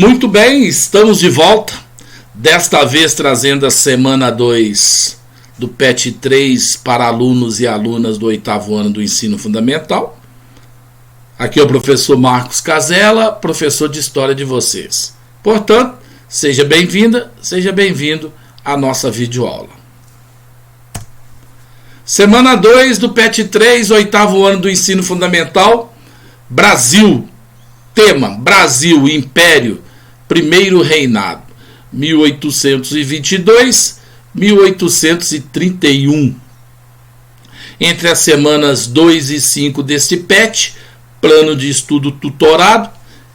Muito bem, estamos de volta, desta vez trazendo a semana 2 do PET 3 para alunos e alunas do 8º ano do ensino fundamental. Aqui é o professor Marcos Casella, professor de História de vocês. Portanto, seja bem-vinda, seja bem-vindo à nossa videoaula. Semana 2 do PET 3, 8º ano do ensino fundamental, Brasil. Tema: Brasil, Império, Primeiro Reinado, 1822-1831. Entre as semanas 2 e 5 deste PET, plano de estudo tutorado,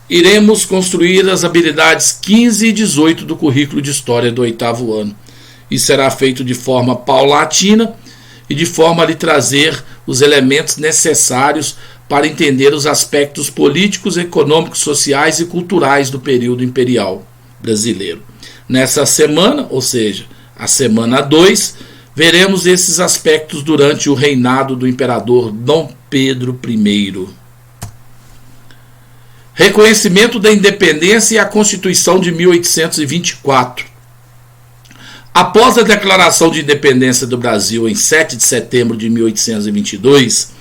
iremos construir as habilidades 15 e 18 do currículo de História do 8º ano. Isso será feito de forma paulatina e de forma a lhe trazer os elementos necessários para entender os aspectos políticos, econômicos, sociais e culturais do período imperial brasileiro. Nessa semana, ou seja, a semana 2, veremos esses aspectos durante o reinado do imperador Dom Pedro I. Reconhecimento da independência e a Constituição de 1824. Após a declaração de independência do Brasil em 7 de setembro de 1822,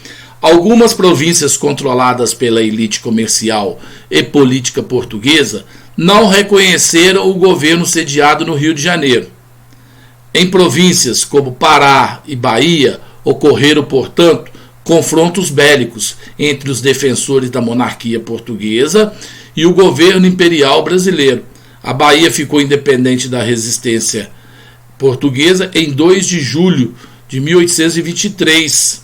algumas províncias controladas pela elite comercial e política portuguesa não reconheceram o governo sediado no Rio de Janeiro. Em províncias como Pará e Bahia, ocorreram, portanto, confrontos bélicos entre os defensores da monarquia portuguesa e o governo imperial brasileiro. A Bahia ficou independente da resistência portuguesa em 2 de julho de 1823.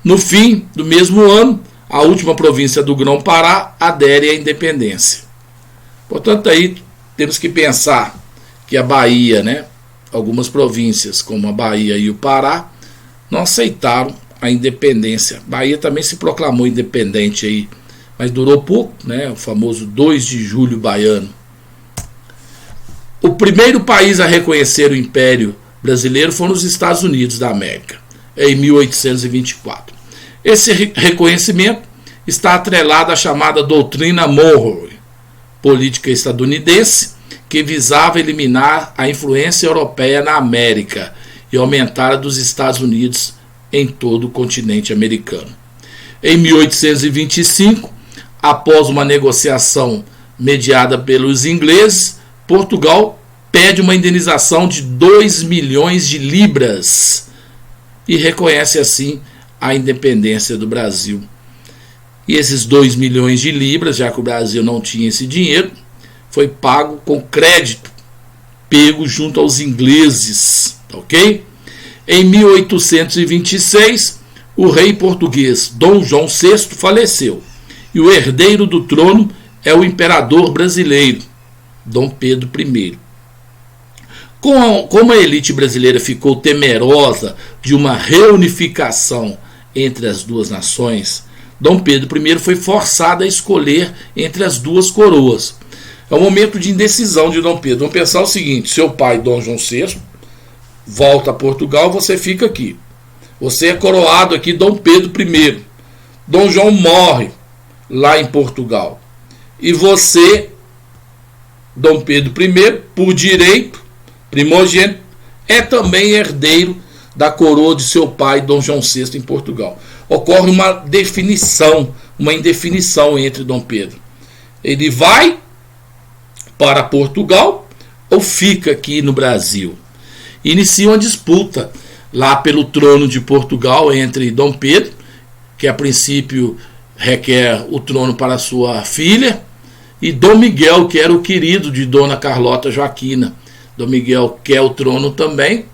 No fim do mesmo ano, a última província do Grão-Pará adere à independência. Portanto, aí temos que pensar que a Bahia, algumas províncias como a Bahia e o Pará, não aceitaram a independência. A Bahia também se proclamou independente aí, mas durou pouco, o famoso 2 de julho baiano. O primeiro país a reconhecer o Império Brasileiro foram os Estados Unidos da América, em 1824. Esse reconhecimento está atrelado à chamada doutrina Monroe, política estadunidense, que visava eliminar a influência europeia na América e aumentar a dos Estados Unidos em todo o continente americano. Em 1825, após uma negociação mediada pelos ingleses, Portugal pede uma indenização de 2 milhões de libras e reconhece assim a independência do Brasil. E esses 2 milhões de libras, já que o Brasil não tinha esse dinheiro, foi pago com crédito pego junto aos ingleses, ok? Em 1826, o rei português Dom João VI faleceu e o herdeiro do trono é o imperador brasileiro, Dom Pedro I. Como a elite brasileira ficou temerosa de uma reunificação entre as duas nações, Dom Pedro I foi forçado a escolher entre as duas coroas. É um momento de indecisão de Dom Pedro. Vamos pensar o seguinte: seu pai, Dom João VI, volta a Portugal, você fica aqui. Você é coroado aqui, Dom Pedro I. Dom João morre lá em Portugal. E você, Dom Pedro I, por direito, primogênito, é também herdeiro da coroa de seu pai, Dom João VI, em Portugal. Ocorre uma indefinição entre Dom Pedro. Ele vai para Portugal ou fica aqui no Brasil? Inicia uma disputa lá pelo trono de Portugal entre Dom Pedro, que a princípio requer o trono para sua filha, e Dom Miguel, que era o querido de Dona Carlota Joaquina. Dom Miguel quer o trono também.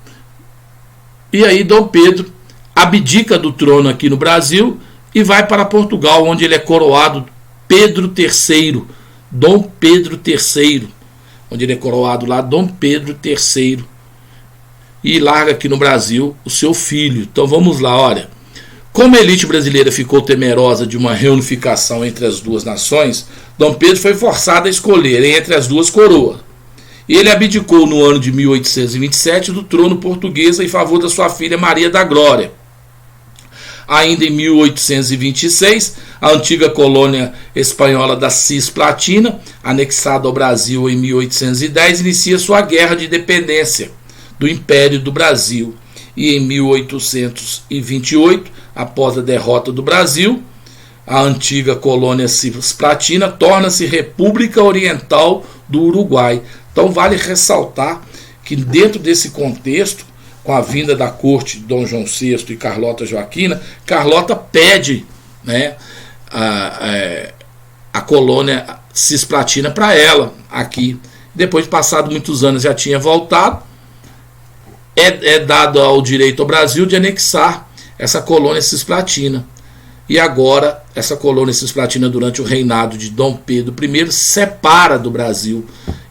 E aí Dom Pedro abdica do trono aqui no Brasil e vai para Portugal, onde ele é coroado Pedro III, Dom Pedro III, onde ele é coroado lá Dom Pedro III, e larga aqui no Brasil o seu filho. Então vamos lá, olha. Como a elite brasileira ficou temerosa de uma reunificação entre as duas nações, Dom Pedro foi forçado a escolher entre as duas coroas. E ele abdicou no ano de 1827 do trono português em favor da sua filha Maria da Glória. Ainda em 1826, a antiga colônia espanhola da Cisplatina, anexada ao Brasil em 1810, inicia sua guerra de independência do Império do Brasil. E em 1828, após a derrota do Brasil, a antiga colônia Cisplatina torna-se República Oriental do Uruguai. Então vale ressaltar que dentro desse contexto, com a vinda da corte de Dom João VI e Carlota Joaquina, Carlota pede, né, a colônia Cisplatina para ela aqui. Depois de passado muitos anos já tinha voltado, é dado ao direito ao Brasil de anexar essa colônia Cisplatina. E agora essa colônia Cisplatina, durante o reinado de Dom Pedro I, separa do Brasil.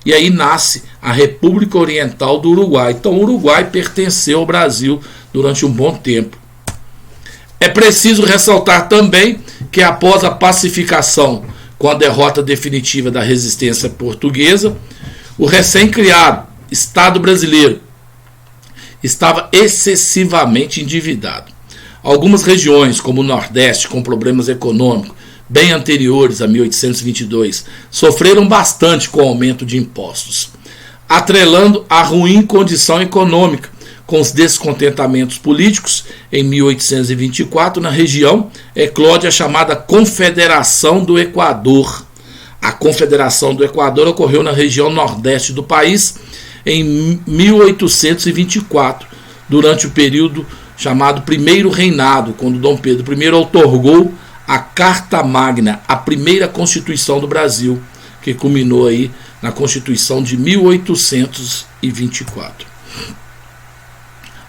E aí nasce a República Oriental do Uruguai. Então o Uruguai pertenceu ao Brasil durante um bom tempo. É preciso ressaltar também que após a pacificação, com a derrota definitiva da resistência portuguesa, o recém-criado Estado brasileiro estava excessivamente endividado. Algumas regiões, como o Nordeste, com problemas econômicos bem anteriores a 1822, sofreram bastante com o aumento de impostos, atrelando a ruim condição econômica com os descontentamentos políticos. Em 1824, na região, eclode a chamada Confederação do Equador. A Confederação do Equador ocorreu na região nordeste do país em 1824, durante o período chamado Primeiro Reinado, quando Dom Pedro I outorgou a Carta Magna, a primeira Constituição do Brasil, que culminou aí na Constituição de 1824.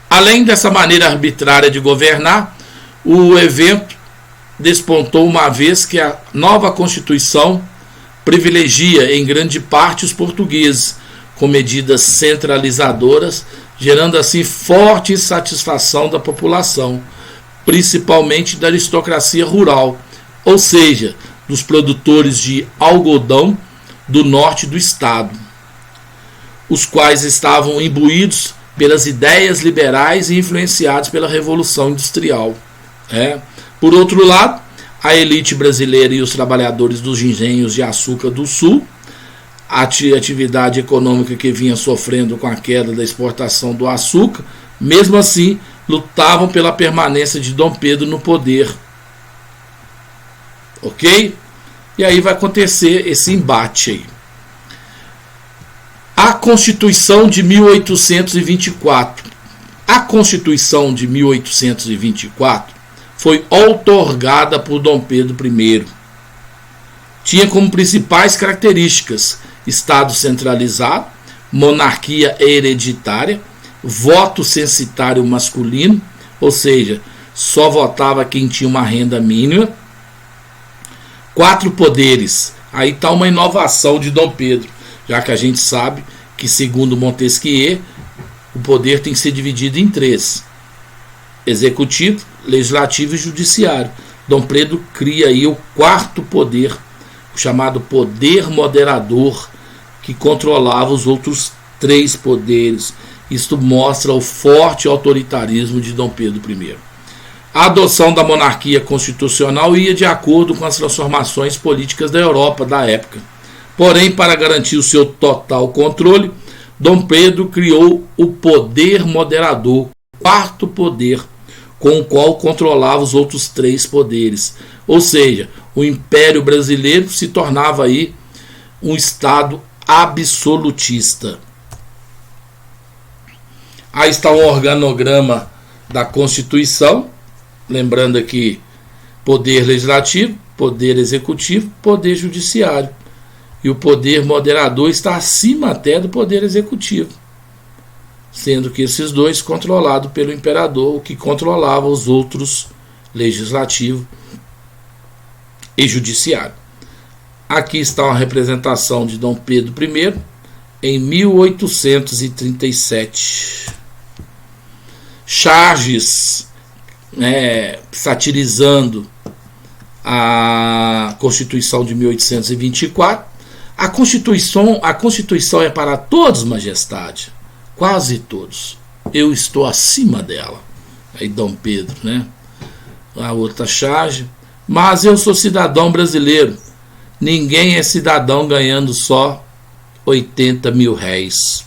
Além dessa maneira arbitrária de governar, o evento despontou uma vez que a nova Constituição privilegia em grande parte os portugueses, com medidas centralizadoras, gerando assim forte insatisfação da população, principalmente da aristocracia rural, ou seja, dos produtores de algodão do norte do estado, os quais estavam imbuídos pelas ideias liberais e influenciados pela Revolução Industrial. Por outro lado, a elite brasileira e os trabalhadores dos engenhos de açúcar do sul, a atividade econômica que vinha sofrendo com a queda da exportação do açúcar, mesmo assim, lutavam pela permanência de Dom Pedro no poder. Ok? E aí vai acontecer esse embate aí. A Constituição de 1824. A Constituição de 1824 foi outorgada por Dom Pedro I. Tinha como principais características Estado centralizado, monarquia hereditária, voto censitário masculino, ou seja, só votava quem tinha uma renda mínima, 4 poderes. Aí está uma inovação de Dom Pedro, já que a gente sabe que, segundo Montesquieu, o poder tem que ser dividido em 3: executivo, legislativo e judiciário. Dom Pedro cria aí o 4º poder, o chamado poder moderador, que controlava os outros 3 poderes. Isto mostra o forte autoritarismo de Dom Pedro I. A adoção da monarquia constitucional ia de acordo com as transformações políticas da Europa da época. Porém, para garantir o seu total controle, Dom Pedro criou o poder moderador, 4º poder, com o qual controlava os outros 3 poderes. Ou seja, o Império Brasileiro se tornava aí um Estado absolutista. Aí está o organograma da Constituição, lembrando aqui: poder legislativo, poder executivo, poder judiciário. E o poder moderador está acima até do poder executivo, sendo que esses dois controlados pelo imperador, o que controlava os outros, legislativo e judiciário. Aqui está uma representação de Dom Pedro I em 1837. Charges, satirizando a Constituição de 1824. A Constituição é para todos, majestade, quase todos. Eu estou acima dela. Aí Dom Pedro, a outra charge. Mas eu sou cidadão brasileiro. Ninguém é cidadão ganhando só 80 mil réis.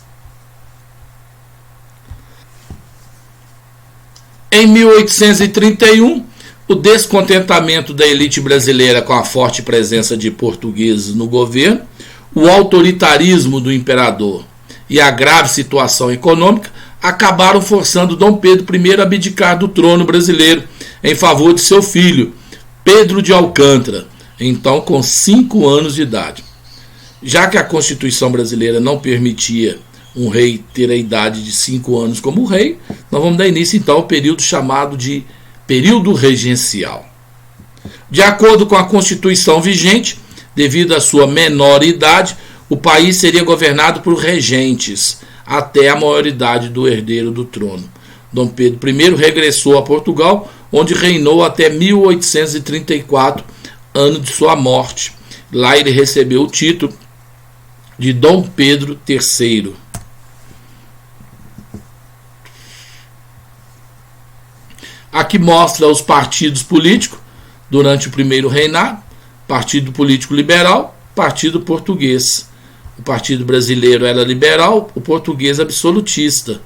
Em 1831, o descontentamento da elite brasileira com a forte presença de portugueses no governo, o autoritarismo do imperador e a grave situação econômica acabaram forçando Dom Pedro I a abdicar do trono brasileiro em favor de seu filho, Pedro de Alcântara, então com 5 anos de idade. Já que a Constituição brasileira não permitia um rei ter a idade de 5 anos como rei, nós vamos dar início então ao período chamado de período regencial. De acordo com a Constituição vigente, devido à sua menor idade, o país seria governado por regentes até a maioridade do herdeiro do trono. Dom Pedro I regressou a Portugal, onde reinou até 1834, ano de sua morte. Lá ele recebeu o título de Dom Pedro III. Aqui mostra os partidos políticos durante o primeiro reinado: Partido Político Liberal, Partido Português. O Partido Brasileiro era liberal, o português absolutista.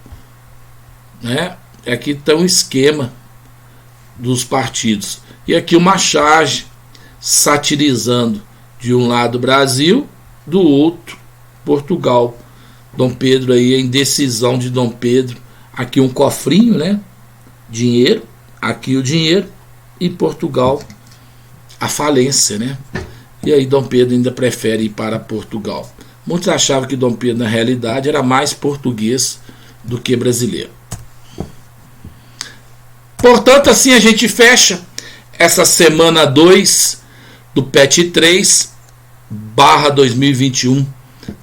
Né? Aqui está um esquema dos partidos. E aqui uma charge satirizando de um lado Brasil, do outro Portugal. Dom Pedro aí, a indecisão de Dom Pedro. Aqui um cofrinho, né? Dinheiro, aqui o dinheiro, e Portugal a falência, né? E aí Dom Pedro ainda prefere ir para Portugal. Muitos achavam que Dom Pedro na realidade era mais português do que brasileiro. Portanto, assim a gente fecha essa semana 2 do PET 3/2021.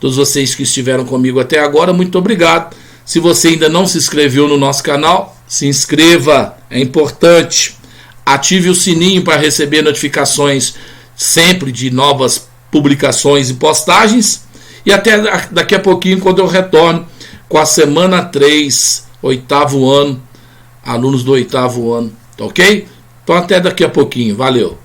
Todos vocês que estiveram comigo até agora, muito obrigado. Se você ainda não se inscreveu no nosso canal, se inscreva, é importante. Ative o sininho para receber notificações sempre de novas publicações e postagens. E até daqui a pouquinho, quando eu retorno com a semana 3, 8º ano, alunos do 8º ano, tá ok? Então até daqui a pouquinho, valeu!